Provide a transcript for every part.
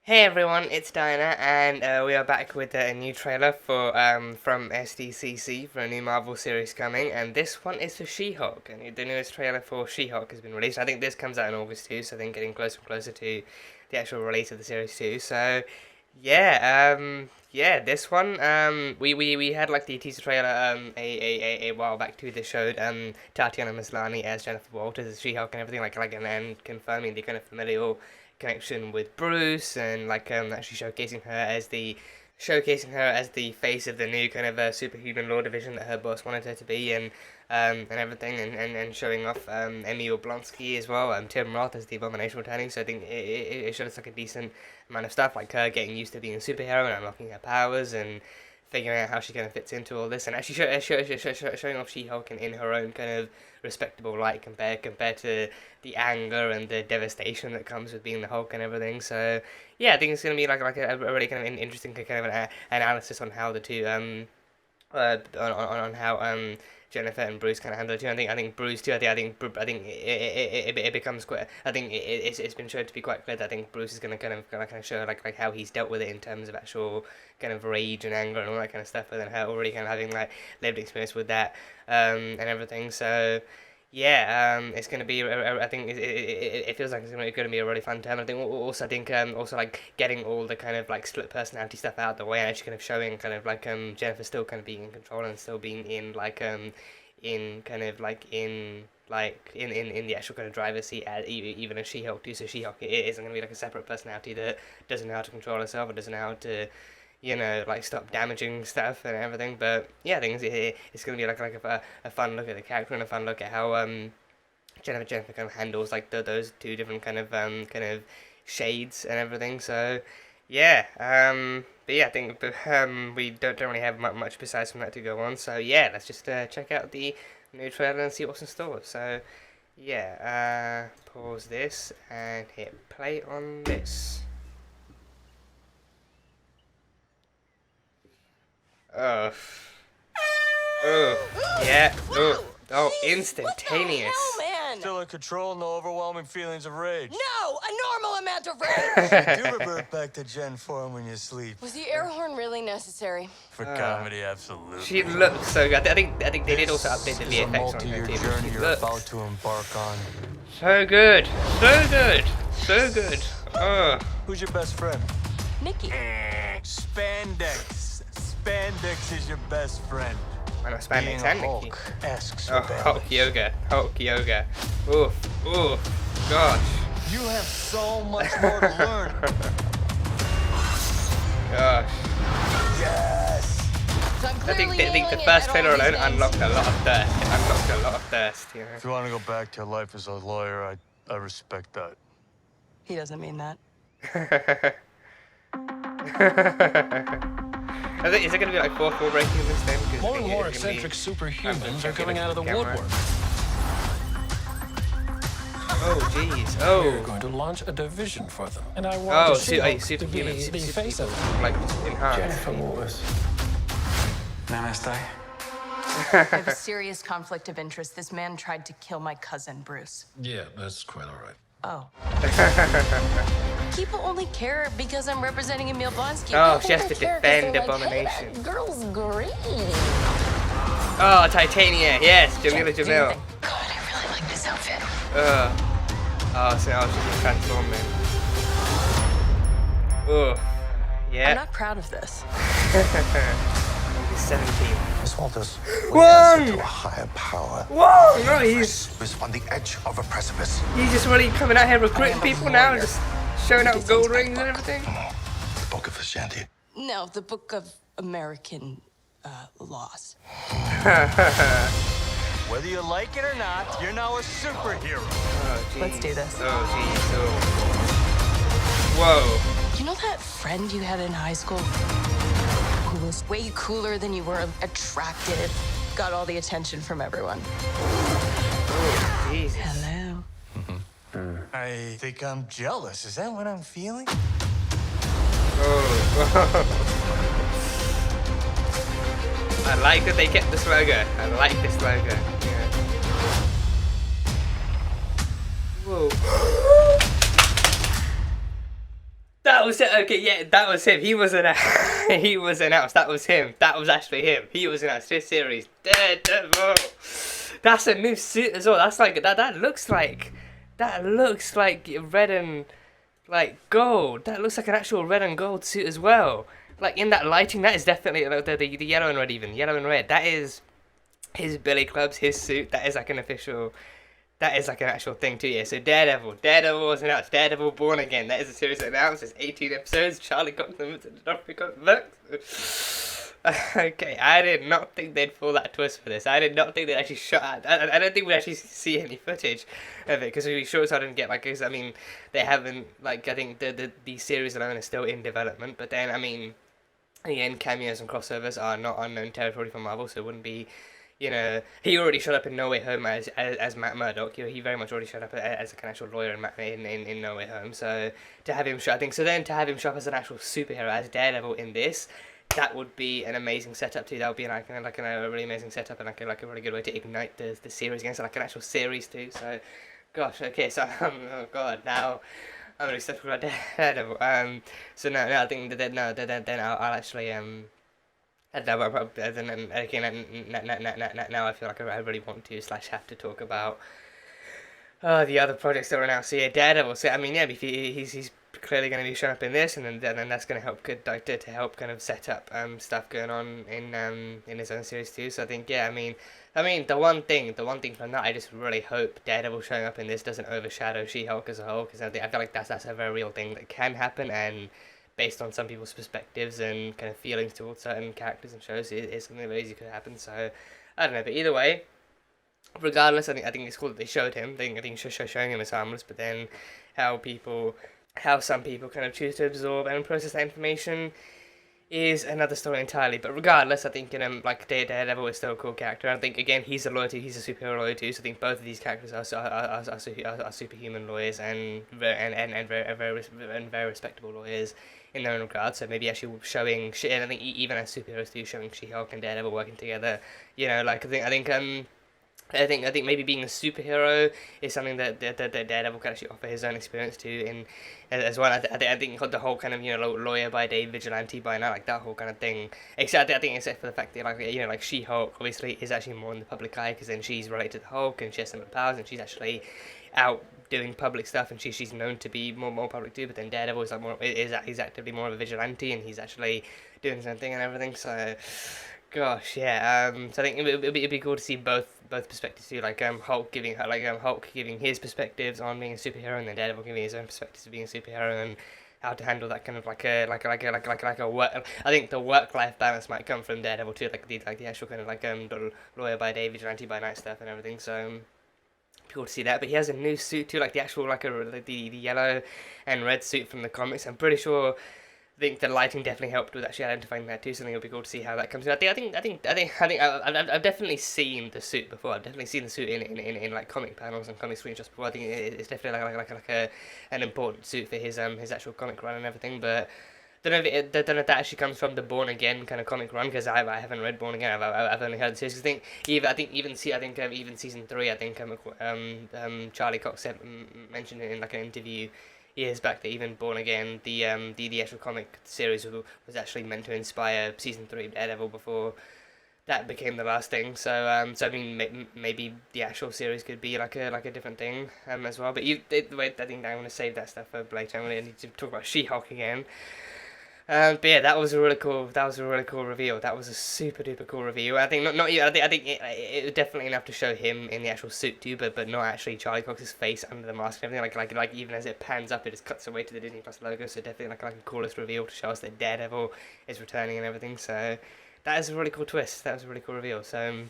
Hey everyone, it's Dinah, and we are back with a new trailer for from SDCC for a new Marvel series coming, and this one is for She-Hulk, and the newest trailer for She-Hulk has been released. I think this comes out in August too, so I think getting closer and closer to the actual release of the series too. So yeah, this one we had like the teaser trailer a while back too. That showed Tatiana Maslany as Jennifer Walters as She-Hulk and everything and confirming the kind of familial connection with Bruce and actually showcasing her as the face of the new kind of superhuman law division that her boss wanted her to be, and everything, and showing off Emil Blonsky as well, Tim Roth as the Abomination returning. So I think it showed us like a decent amount of stuff, like her getting used to being a superhero and unlocking her powers and figuring out how she kind of fits into all this, and actually showing off She-Hulk in her own kind of respectable light compared to the anger and the devastation that comes with being the Hulk and everything. So yeah, I think it's gonna be like a really kind of interesting kind of analysis on how the two on how Jennifer and Bruce kind of handle it too. I think Bruce too. I think it becomes quite. I think it's been shown to be quite clear that I think Bruce is gonna kind of show like how he's dealt with it in terms of actual kind of rage and anger and all that kind of stuff. But then her already kind of having like lived experience with that and everything. So yeah, it's gonna be. I think it feels like it's gonna be a really fun term. I think also like getting all the kind of like split personality stuff out of the way and actually kind of showing kind of like Jennifer still kind of being in control and still being in in kind of like in in the actual kind of driver's seat even as She-Hulk too. So She-Hulk it isn't gonna be like a separate personality that doesn't know how to control herself or doesn't know how to like stop damaging stuff and everything. But yeah, I think it's gonna be like a fun look at the character and a fun look at how Jennifer kind of handles like those two different kind of shades and everything. So yeah, but yeah, I think we don't really have much besides from that to go on. So yeah, let's just check out the new trailer and see what's in store. So yeah, pause this and hit play on this. Oh. Oh. Yeah. Oh. Oh, instantaneous. Still in control, no overwhelming feelings of rage. No, a normal amount of rage. You do revert back to Gen form when you sleep. Was the air horn really necessary? For comedy, absolutely. She looks so good. I think they did also update the VFX on her multi-year too. journey She you're looks about to embark on. so good. So good. So good. Oh. Who's your best friend? Nikki. Spandex. Spandex is your best friend. Why not Spandex and Nikki? Asks Oh, Hulk yoga. Hulk yoga. Oof. Oof. Gosh. You have so much more to learn. Gosh. Yes. So I'm I think clearly the nailing first it at trailer all these alone things. unlocked a lot of thirst. It unlocked a lot of thirst, you If you know. want to go back to your life as a lawyer, I respect that. He doesn't mean that. Is it going to be like fourth wall breaking in this then? More and more eccentric superhumans are coming out of the camera. woodwork. Oh, jeez. We're Oh. going to launch a division for them, and I Oh, want superhuman. to be the face of it. Like, enhanced. Jennifer Waters. Namaste. I have a serious conflict of interest. This man tried to kill my cousin, Bruce. Yeah, that's quite all right. Oh. People only care because I'm representing Emil Blonsky. Oh, People she has to don't care 'cause defend they're like, "Hey, Abomination." that girl's green. Oh, Titania. Yes, Jamila Do you Jamil. think- God, I really like this outfit. Oh, so now she's transformed then. Oh, I'm yeah. not proud of this. He's 17. Miss Walters, we Whoa! answer to a higher power. Whoa! No, he's Who's on the edge of a precipice. just really coming out here recruiting I am a people now, lawyer. just showing out Defense gold my rings and book. everything. The Book of Ashanti. No, the Book of American Laws. Whether you like it or not, you're now a superhero. Oh, jeez. Let's do this. Oh, jeez. Oh. Whoa. You know that friend you had in high school who was way cooler than you were, attractive, got all the attention from everyone? Oh, Jesus. Hello. I think I'm jealous. Is that what I'm feeling? Oh. I like that they kept this logo. I like this logo. Yeah. Whoa. That was it. Okay, yeah, that was him. He was announced. He was announced. That was him. That was actually him. He was announced. This series, Daredevil. That's a new suit as well. That's like that. That looks like red and like gold. That looks like an actual red and gold suit as well. Like in that lighting, that is definitely the yellow and red, even yellow and red. That is his billy clubs, his suit. That is like an official. That is like an actual thing too, yeah. So Daredevil was announced. Daredevil Born Again. That is a series announced. It's 18 episodes. Charlie got them to the Doctor books. Okay, I did not think they'd pull that twist for this. I did not think they'd actually shot. I don't think we'd actually see any footage of it because we sure as I didn't get like. Cause, I mean, they haven't like. I think the series alone is still in development. But then I mean, again, cameos and crossovers are not unknown territory for Marvel, so it wouldn't be. You know, he already showed up in No Way Home as Matt Murdock. He very much already showed up as an actual lawyer in No Way Home. So to have him show, I think so. Then to have him show up as an actual superhero as Daredevil in this, that would be an amazing setup too. That would be like a really amazing setup and like a really good way to ignite the series again. So like an actual series too. So, gosh, okay. So oh god, now I'm really stuck about Daredevil. So no, I think then I'll actually And now, now I feel like I really want to / have to talk about the other projects that are announced. So yeah, Daredevil. So I mean, yeah, he's clearly going to be showing up in this, and then that's going to help to help kind of set up stuff going on in his own series too. So I think I mean the one thing from that, I just really hope Daredevil showing up in this doesn't overshadow She-Hulk as a whole, because I feel like that's a very real thing that can happen, and based on some people's perspectives and kind of feelings towards certain characters and shows, it's something that easily could happen. So I don't know, but either way, regardless, I think it's cool that they showed him. I think showing him is harmless, but then how some people kind of choose to absorb and process that information is another story entirely. But regardless, I think like Daredevil is still a cool character. I think again he's a superhero lawyer too. So I think both of these characters are superhuman lawyers and very respectable lawyers in their own regard. So maybe actually showing, and I think even as superheroes too, showing She-Hulk and Daredevil working together. You know, like I think maybe being a superhero is something that Daredevil can actually offer his own experience to in as well. I think the whole kind of lawyer by day, vigilante by night, like that whole kind of thing. Except for the fact that like She-Hulk obviously is actually more in the public eye, because then she's related to the Hulk and she has some powers and she's actually out doing public stuff, and she's known to be more public too. But then Daredevil is like he's actively more of a vigilante, and he's actually doing his own thing and everything. So gosh, yeah. So I think it'd be cool to see both perspectives too. Like Hulk giving his perspectives on being a superhero, and then Daredevil giving his own perspectives of being a superhero, and how to handle that kind of like a work. I think the work-life balance might come from Daredevil too, like the actual kind of the lawyer by day, vigilante by night stuff and everything. So cool to see that. But he has a new suit too, like the actual the yellow and red suit from the comics. I'm pretty sure. I think the lighting definitely helped with actually identifying that too. So I think it'll be cool to see how that comes in. I've definitely seen the suit before. I've definitely seen the suit in like comic panels and comic screenshots before. I think it's definitely an important suit for his actual comic run and everything. But don't know if that actually comes from the Born Again kind of comic run, because I haven't read Born Again. I've only heard the series. I think even season 3. I think Charlie Cox mentioned it in like an interview years back that even Born Again, the actual comic series was actually meant to inspire season 3 of Daredevil before that became the last thing. So I mean maybe the actual series could be like a different thing as well. But I think I'm gonna save that stuff for later. I'm gonna need to talk about She-Hulk again. But yeah, that was a really cool reveal. That was a super duper cool reveal. I think I think it was definitely enough to show him in the actual suit too, but not actually Charlie Cox's face under the mask and everything. Like even as it pans up, it just cuts away to the Disney Plus logo. So definitely like a coolest reveal to show us that Daredevil is returning and everything. So that is a really cool twist. That was a really cool reveal. So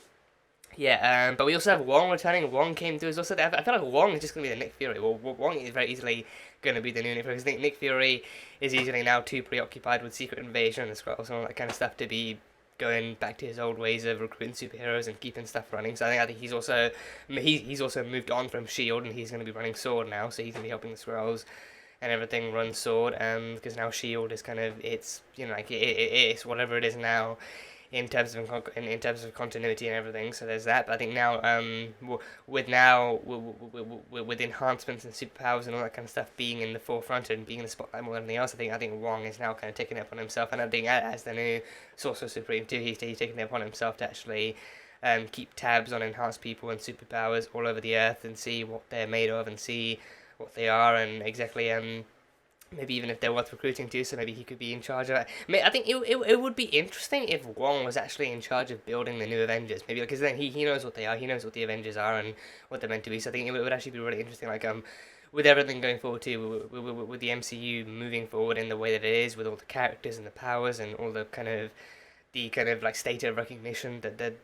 yeah, but we also have Wong returning. Wong came through as also. I feel like Wong is just gonna be the Nick Fury. Well, Wong is very easily going to be the new Nick Fury, because I think Nick Fury is usually now too preoccupied with Secret Invasion and the Skrulls and all that kind of stuff to be going back to his old ways of recruiting superheroes and keeping stuff running. So I think he's also moved on from S.H.I.E.L.D. and he's going to be running S.W.O.R.D. now. So he's going to be helping the Skrulls and everything run S.W.O.R.D. Because now S.H.I.E.L.D. is kind of it's whatever it is now. in terms of in terms of continuity and everything. So there's that. But I think now with enhancements and superpowers and all that kind of stuff being in the forefront and being in the spotlight more than anything else, I think Wong is now kind of taking it upon himself, and I think as the new Sorcerer Supreme too, he's taking it upon himself to actually keep tabs on enhanced people and superpowers all over the earth and see what they're made of and see what they are and exactly maybe even if they're worth recruiting to, so maybe he could be in charge of that. I think it would be interesting if Wong was actually in charge of building the new Avengers, maybe, because then he knows what they are, he knows what the Avengers are and what they're meant to be, so I think it would actually be really interesting, like, with everything going forward too, with the MCU moving forward in the way that it is, with all the characters and the powers and all the kind of like state of recognition that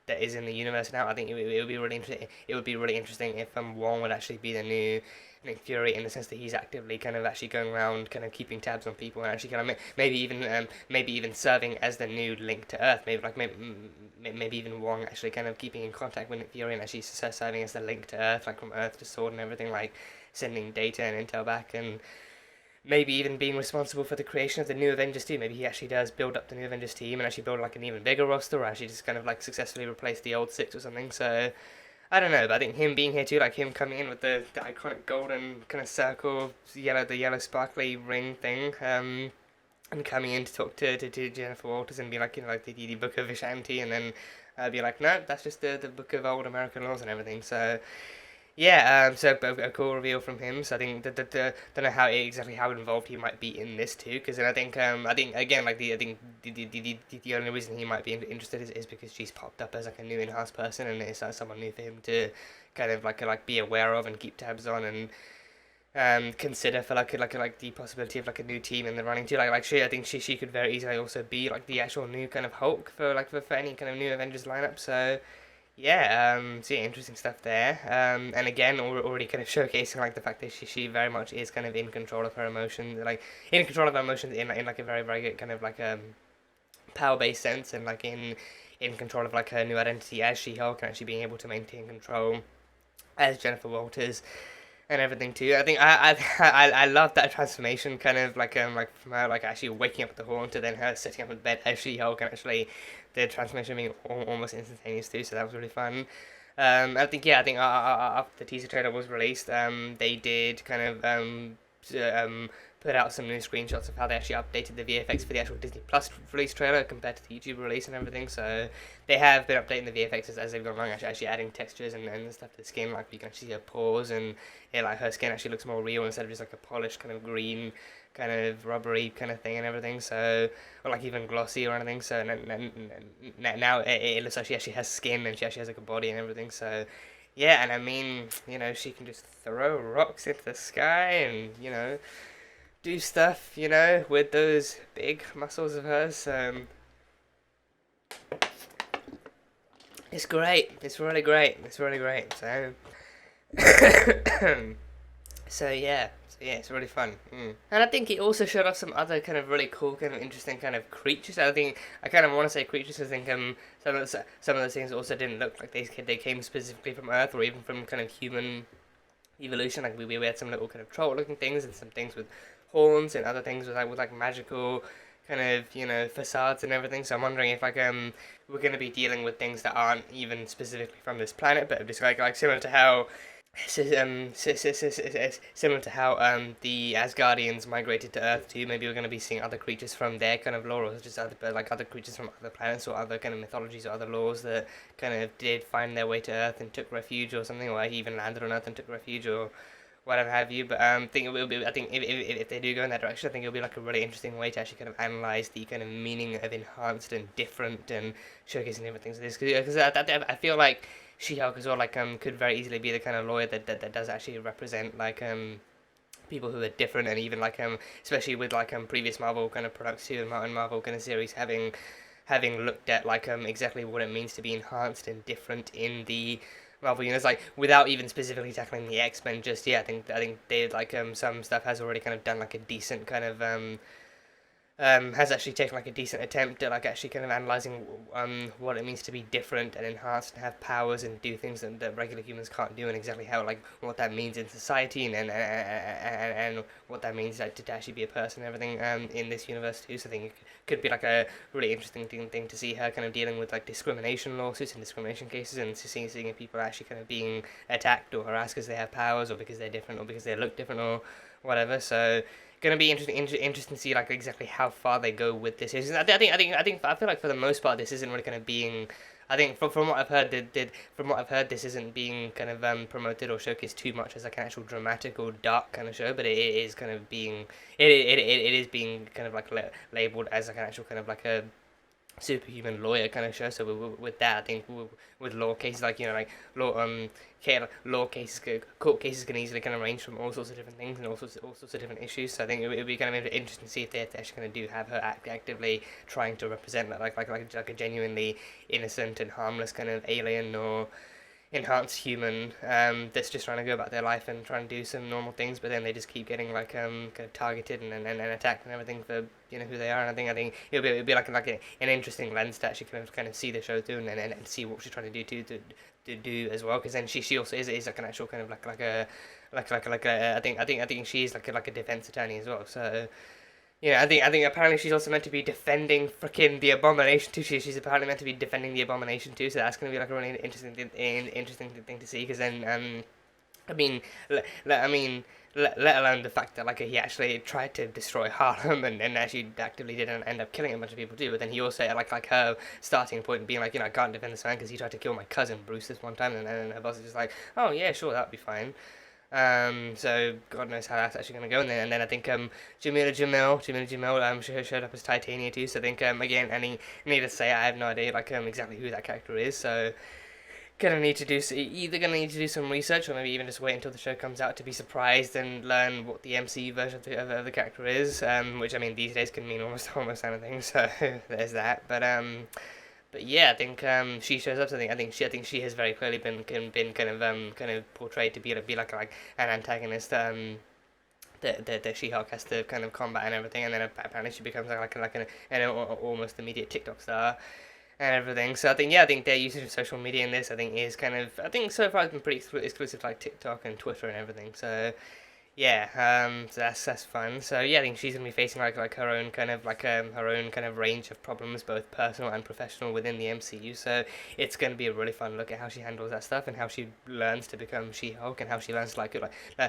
is in the universe now. I think it would be really interesting. It would be really interesting if Wong would actually be the new Nick Fury, in the sense that he's actively kind of actually going around, kind of keeping tabs on people, and actually kind of maybe even serving as the new link to Earth. Maybe even Wong actually kind of keeping in contact with Nick Fury and actually serving as the link to Earth, like from Earth to Sword and everything, like sending data and intel back, and maybe even being responsible for the creation of the new Avengers team. Maybe he actually does build up the new Avengers team and actually build like an even bigger roster, or actually just kind of like successfully replace the old six or something. So I don't know, but I think him being here too, like him coming in with the iconic golden kind of circle, the yellow sparkly ring thing, and coming in to talk to Jennifer Walters and be like, you know, like the Book of Vishanti, and then be like, no, that's just the Book of Old American Laws and everything. So yeah, so a cool reveal from him. So I think don't know how involved he might be in this too, because then I think again, like the only reason he might be interested is because she's popped up as like a new enhanced person, and it's someone new for him to kind of like be aware of and keep tabs on and consider for like the possibility of like a new team in the running too. I think she could very easily also be like the actual new kind of Hulk for any kind of new Avengers lineup. So yeah, interesting stuff there. And again, already kind of showcasing like the fact that she very much is kind of in control of her emotions, in like a very, very good kind of like power-based sense, and like in control of like her new identity as She-Hulk, and actually being able to maintain control as Jennifer Walters and everything too. I think I love that transformation, kind of like from her like actually waking up at the horn to then her sitting up in bed as She-Hulk, and actually the transformation being almost instantaneous too. So that was really fun. I think after the teaser trailer was released, they did kind of put out some new screenshots of how they actually updated the VFX for the actual Disney Plus release trailer compared to the YouTube release and everything. So they have been updating the VFX as they've gone along, actually adding textures and stuff to the skin. Like you can actually see her pores, and like her skin actually looks more real instead of just like a polished kind of green, kind of rubbery kind of thing and everything. So, or like even glossy or anything. So now it looks like she actually has skin, and she actually has like a body and everything. So yeah, and I mean, you know, she can just throw rocks into the sky and, you know, do stuff, you know, with those big muscles of hers. It's great. It's really great. It's really great. So so yeah, it's really fun. And I think it also showed off some other kind of really cool, kind of interesting kind of creatures. I kind of want to say creatures. I think some of those things also didn't look like they came specifically from Earth or even from kind of human evolution. Like we had some little kind of troll looking things, and some things with horns, and other things with like magical kind of, you know, facades and everything. So I'm wondering if like we're gonna be dealing with things that aren't even specifically from this planet, but just like similar to how the Asgardians migrated to Earth too. Maybe we're going to be seeing other creatures from their kind of lore, or just other creatures from other planets or other kind of mythologies or other laws that kind of did find their way to Earth and took refuge or something, or even landed on Earth and took refuge or whatever have you. But I think if they do go in that direction, I think it'll be like a really interesting way to actually kind of analyze the kind of meaning of enhanced and different, and showcasing different things. Because I feel like She-Hulk as well, like could very easily be the kind of lawyer that does actually represent like people who are different, and even like especially with like previous Marvel kind of products too, and Marvel kind of series having looked at like exactly what it means to be enhanced and different in the Marvel universe, like without even specifically tackling the X-Men just yet. I think they like some stuff has already kind of done like a decent kind of has actually taken like a decent attempt at like actually kind of analyzing what it means to be different and enhanced and have powers and do things that regular humans can't do, and exactly how like what that means in society and what that means like, to actually be a person and everything in this universe too. So I think it could be like a really interesting thing to see her kind of dealing with like discrimination lawsuits and discrimination cases, and seeing if people are actually kind of being attacked or harassed because they have powers or because they're different or because they look different or whatever. So gonna be interesting to see like exactly how far they go with this. I feel like for the most part this isn't really kind of being. I think from what I've heard, this isn't being kind of promoted or showcased too much as like an actual dramatic or dark kind of show, but it is kind of being it is being kind of like labeled as like an actual kind of like a superhuman lawyer kind of show. So with that, I think with law cases, like like law cases, court cases can easily kind of range from all sorts of different things and all sorts of different issues. So I think it would be kind of interesting to see if they actually kind of do have her actively trying to represent like a genuinely innocent and harmless kind of alien or enhanced human that's just trying to go about their life and trying to do some normal things, but then they just keep getting like kind of targeted and attacked and everything for who they are. And I think it'll be like an interesting lens to actually kind of see the show through and see what she's trying to do to do as well, because then she also is like an actual kind of like a I think she's like a defense attorney as well. So I think apparently she's also meant to be defending frickin' the Abomination too. She's apparently meant to be defending the Abomination too. So that's gonna be like a really interesting thing to see. Because then let alone the fact that like he actually tried to destroy Harlem and actually actively did end up killing a bunch of people too. But then he also had like her starting point being like I can't defend this man because he tried to kill my cousin Bruce this one time, and then her boss is just like, oh yeah, sure, that'd be fine. So God knows how that's actually gonna go. And then I think Jamila Jamil showed up as Titania too. So I think again, need to say I have no idea like exactly who that character is. So either gonna need to do some research or maybe even just wait until the show comes out to be surprised and learn what the MCU version of the character is. Which I mean these days can mean almost anything. So there's that. But yeah, I think she shows up. So I think she has very clearly been kind of portrayed to be like an antagonist that She-Hulk has to kind of combat and everything, and then apparently she becomes like an almost immediate TikTok star and everything. So I think their usage of social media in this I think so far it's been pretty exclusive to like TikTok and Twitter and everything. So yeah, so that's fun. So yeah, I think she's gonna be facing like her own kind of range of problems, both personal and professional, within the MCU. So it's gonna be a really fun look at how she handles that stuff and how she learns to become She-Hulk and how she learns to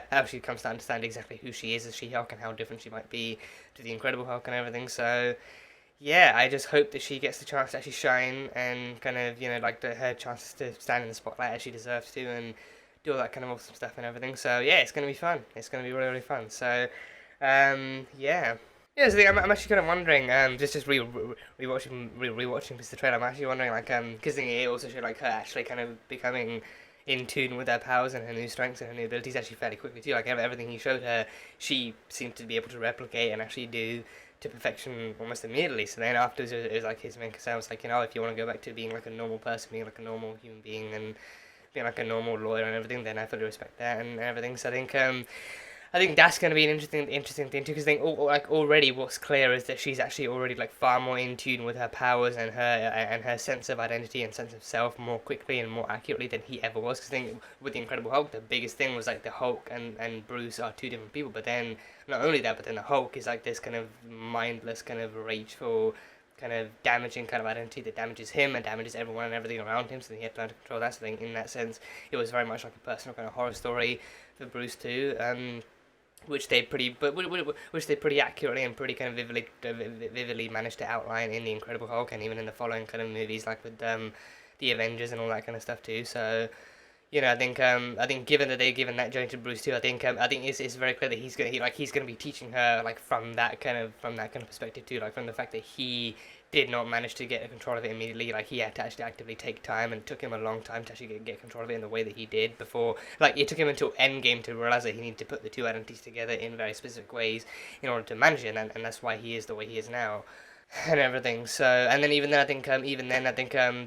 how she comes to understand exactly who she is as She-Hulk and how different she might be to the Incredible Hulk and everything. So yeah, I just hope that she gets the chance to actually shine and kind of her chances to stand in the spotlight as she deserves to and do all that kind of awesome stuff and everything. So yeah, it's gonna be fun. It's gonna be really, really fun. So yeah. Yeah, so I'm actually kind of wondering, just rewatching the trailer, I'm actually wondering, because it also showed like her actually kind of becoming in tune with her powers and her new strengths and her new abilities actually fairly quickly too. Like everything he showed her, she seemed to be able to replicate and actually do to perfection almost immediately. So then afterwards, it was like his main concern was like, if you want to go back to being like a normal person, being like a normal human being, and being like a normal lawyer and everything, then I fully respect that and everything. So I think that's going to be an interesting thing too, because I think already what's clear is that she's actually already like far more in tune with her powers and her sense of identity and sense of self more quickly and more accurately than he ever was. Because I think with the Incredible Hulk, the biggest thing was like the Hulk and Bruce are two different people, but then not only that, but then the Hulk is like this kind of mindless, kind of rageful, kind of damaging kind of identity that damages him and damages everyone and everything around him, so then he had to learn to control that. So then in that sense, it was very much like a personal kind of horror story for Bruce too, which they pretty accurately and pretty kind of vividly managed to outline in the Incredible Hulk and even in the following kind of movies, like with the Avengers and all that kind of stuff too. So I think given that they've given that journey to Bruce too, I think it's very clear that he's gonna be teaching her like from that kind of perspective too, like from the fact that he did not manage to get control of it immediately. Like he had to actually actively take time, and it took him a long time to actually get control of it in the way that he did before. Like it took him until Endgame to realize that he needed to put the two identities together in very specific ways in order to manage it, and that's why he is the way he is now. And everything. So, and then even then, I think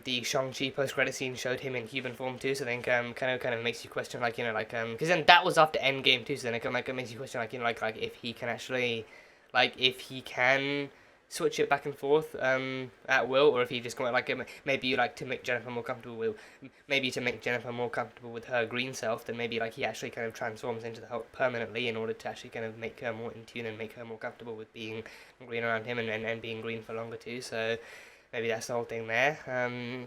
the Shang-Chi post-credit scene showed him in human form too. So then kind of makes you question, because then that was after Endgame too. So then it makes you question, if he can actually, if he can switch it back and forth at will, or if you just go like maybe you like to make Jennifer more comfortable with her green self, then maybe like he actually kind of transforms into the Hulk permanently in order to actually kind of make her more in tune and make her more comfortable with being green around him and being green for longer too. So maybe that's the whole thing there.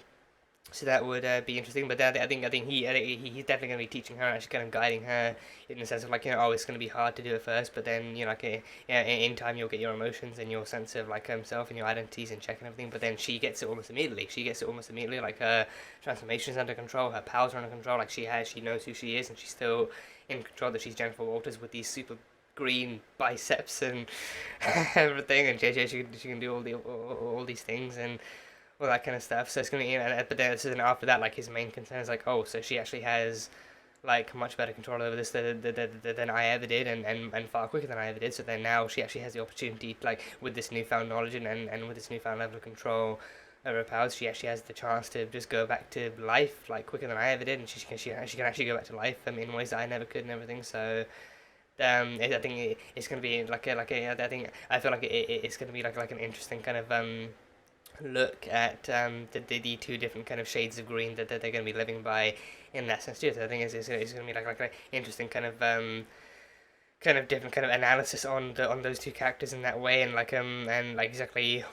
So that would be interesting, but I think he's definitely going to be teaching her, actually kind of guiding her in the sense of like, you know, oh, it's going to be hard to do it first, but then, you know, like in time you'll get your emotions and your sense of like self and your identities in check and everything. But then she gets it almost immediately. Like her transformation's under control, her powers are under control. Like she knows who she is, and she's still in control. That she's Jennifer Walters with these super green biceps and everything, and she can do all these things and all that kind of stuff. So it's gonna be, but then after that, like his main concern is like, oh, so she actually has like much better control over this than I ever did, and far quicker than I ever did. So then now she actually has the opportunity, like with this newfound knowledge and with this newfound level of control over her powers, she actually has the chance to just go back to life like quicker than I ever did, and she can actually go back to life in ways that I never could and everything. So I think it's gonna be I feel like it's gonna be like an interesting kind of look at the two different kind of shades of green that they're going to be living by in that sense too. So I think it's going to be like an interesting kind of different kind of analysis on those two characters in that way, and like exactly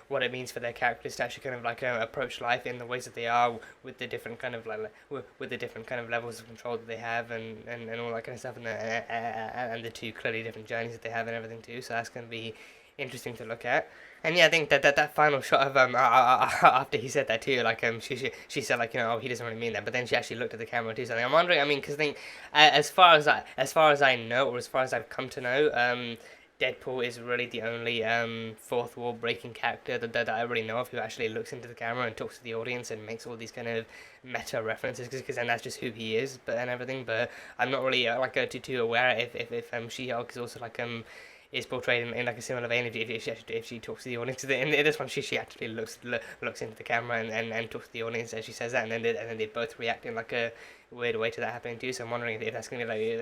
what it means for their characters to actually kind of like approach life in the ways that they are, with the different kind of with the different kind of levels of control that they have, and all that kind of stuff, and the two clearly different journeys that they have and everything too. So that's going to be interesting to look at. And yeah, I think that final shot of after he said that too, like she said like, you know, oh, he doesn't really mean that, but then she actually looked at the camera too. So I'm wondering, I mean, because I think as far as I know, or as far as I've come to know, Deadpool is really the only fourth wall breaking character that I really know of who actually looks into the camera and talks to the audience and makes all these kind of meta references, because then that's just who he is, and everything. But I'm not really too aware if She-Hulk is also like is portrayed in like a similar vein. If she talks to the audience, in this one she actually looks into the camera and talks to the audience as she says that, and then they both react in like a weird way to that happening too. So I'm wondering if that's gonna be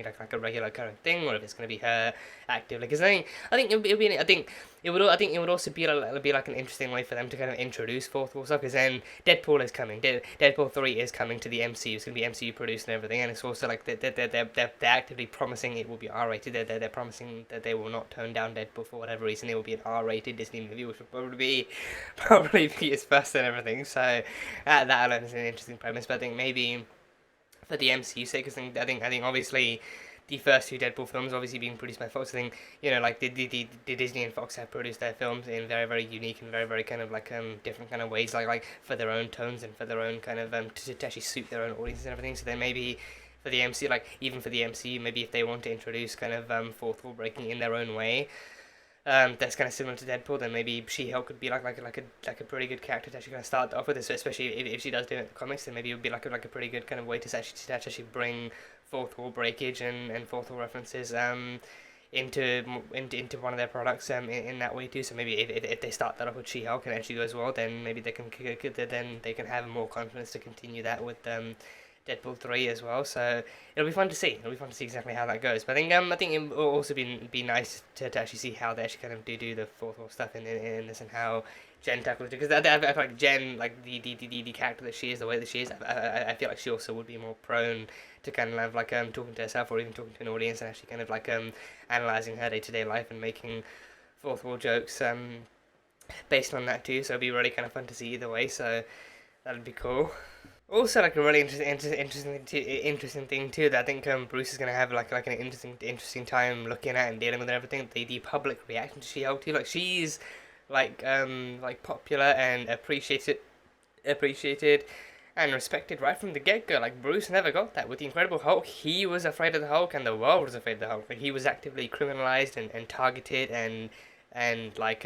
like a regular current thing, or if it's gonna be her actively. Because I think it would also be like an interesting way for them to kind of introduce fourth wall stuff. Because then Deadpool is coming, Deadpool 3 is coming to the MCU. It's gonna be MCU produced and everything, and it's also like they're actively promising it will be R-rated. They're promising that they will not tone down Deadpool for whatever reason. It will be an R-rated Disney movie, which will probably be its first and everything. So that alone is an interesting premise. But I think maybe for the MCU sake, because I think obviously the first two Deadpool films obviously being produced by Fox. I think, you know, like the Disney and Fox have produced their films in very, very unique and very, very kind of like different kind of ways, like for their own tones and for their own kind of to actually suit their own audiences and everything. So then maybe for the MCU, like even for the MCU, maybe if they want to introduce kind of fourth wall breaking in their own way, that's kind of similar to Deadpool, then maybe She-Hulk could be like a pretty good character to actually kind of start off with this, especially if she does do it in the comics. Then maybe it would be like a pretty good kind of way to actually bring fourth wall breakage and fourth wall references into one of their products in that way too. So maybe if they start that off with She-Hulk and actually goes well, then maybe they can have more confidence to continue that with Deadpool 3 as well. So it'll be fun to see. It'll be fun to see exactly how that goes. But I think it will also be nice to actually see how they actually kind of do the fourth wall stuff in this, and how Jen tackles it. Because I feel like Jen, like the character that she is, the way that she is, I feel like she also would be more prone to kind of like talking to herself, or even talking to an audience, and actually kind of like analysing her day-to-day life and making fourth wall jokes based on that too. So it'd be really kind of fun to see either way. So that'd be cool. Also, like a really interesting thing too, that I think Bruce is gonna have like an interesting time looking at and dealing with everything. The public reaction to She-Hulk too, like she's like popular and appreciated and respected right from the get-go. Like Bruce never got that with the Incredible Hulk. He was afraid of the Hulk, and the world was afraid of the Hulk. Like he was actively criminalized and targeted and like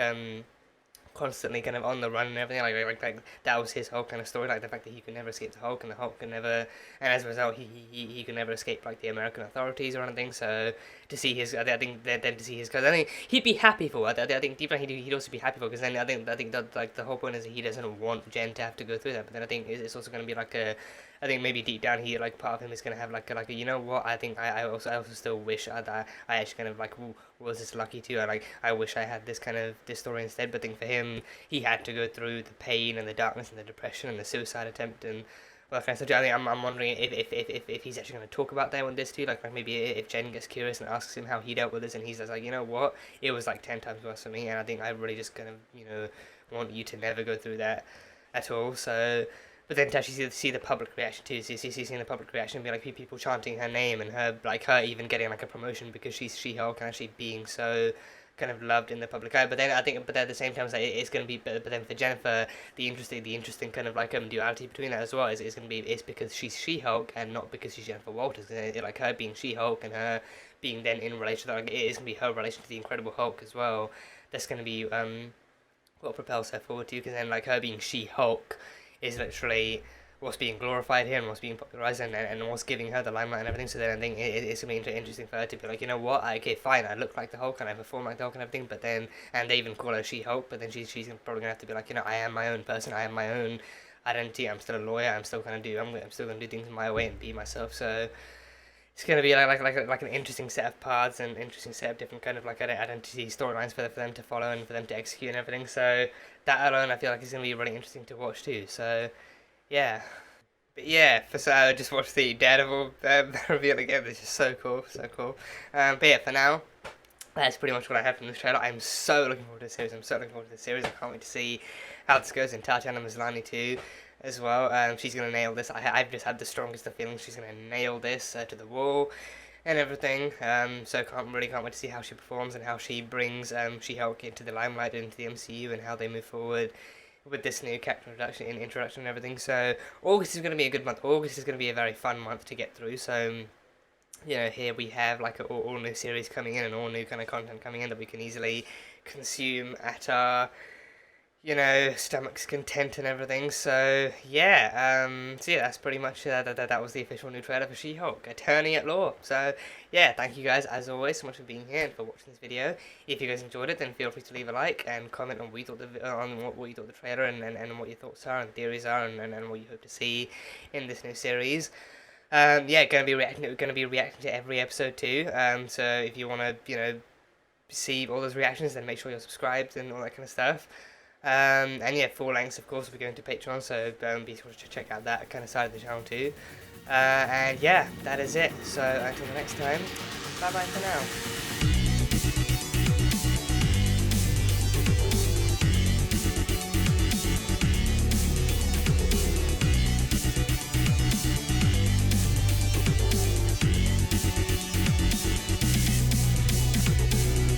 constantly kind of on the run and everything, like that was his whole kind of story, like the fact that he could never escape the Hulk, and the Hulk could never, and as a result he could never escape like the American authorities or anything. So to see his. I think then to see his cousin. I think he'd be happy for. I think deep down he'd also be happy for, because then I think that like the whole point is that he doesn't want Jen to have to go through that. But then I think it's also going to be like a. I think maybe deep down here, like part of him is gonna have like a you know what, I think I also still wish that I actually kind of like was this lucky too. I wish I had this kind of this story instead. But I think for him, he had to go through the pain and the darkness and the depression and the suicide attempt and all that kind of stuff. I think I'm wondering if he's actually gonna talk about that with this too. Like maybe if Jen gets curious and asks him how he dealt with this, and he's just like, you know what, it was like 10 times worse for me, and I think I really just kind of want you to never go through that at all. So. But then to actually see the public reaction too, seeing the public reaction, be like people chanting her name and her even getting like a promotion because she's She-Hulk and actually being so kind of loved in the public eye. But then I think, but at the same time, it's going to be, but then for Jennifer, the interesting kind of like duality between that as well is going to be it's because she's She-Hulk and not because she's Jennifer Walters. Like her being She-Hulk and her being then in relation to, like, it is going to be her relation to the Incredible Hulk as well. That's going to be what propels her forward too, because then like her being She-Hulk is literally what's being glorified here and what's being popularized and what's giving her the limelight and everything. So then I think it's going to be interesting for her to be like, you know what, okay, fine, I look like the Hulk and I perform like the Hulk and everything, but then, and they even call her She-Hulk, but then she's probably going to have to be like, I am my own person, I am my own identity, I'm still a lawyer, I'm still going to do things my way and be myself. So it's going to be like an interesting set of paths and interesting set of different kind of like identity storylines for them to follow and for them to execute and everything. So that alone, I feel like is going to be really interesting to watch too. So yeah, but yeah, I just watched the Daredevil reveal again. It's just so cool, so cool. But yeah, for now, that's pretty much what I have from this trailer. I'm so looking forward to the series. I can't wait to see how this goes. And Tatiana Maslany too, as well. She's gonna nail this. I've just had the strongest of feelings she's gonna nail this to the wall and everything. So can't wait to see how she performs and how she brings She-Hulk into the limelight, into the MCU, and how they move forward with this new character introduction and everything. So August is going to be a good month. August is going to be a very fun month to get through. So here we have like all new series coming in and all new kind of content coming in that we can easily consume at our stomach's content and everything. So yeah, that's pretty much that was the official new trailer for She-Hulk, Attorney at Law. So yeah, thank you guys as always so much for being here and for watching this video. If you guys enjoyed it, then feel free to leave a like and comment on what you thought what you thought of the trailer and what your thoughts are and theories are and what you hope to see in this new series. Gonna be reacting to every episode too. So if you wanna see all those reactions, then make sure you're subscribed and all that kind of stuff. And yeah, full lengths of course will be going to Patreon, so be sure to check out that kind of side of the channel too. And yeah, that is it. So until the next time, bye bye for now.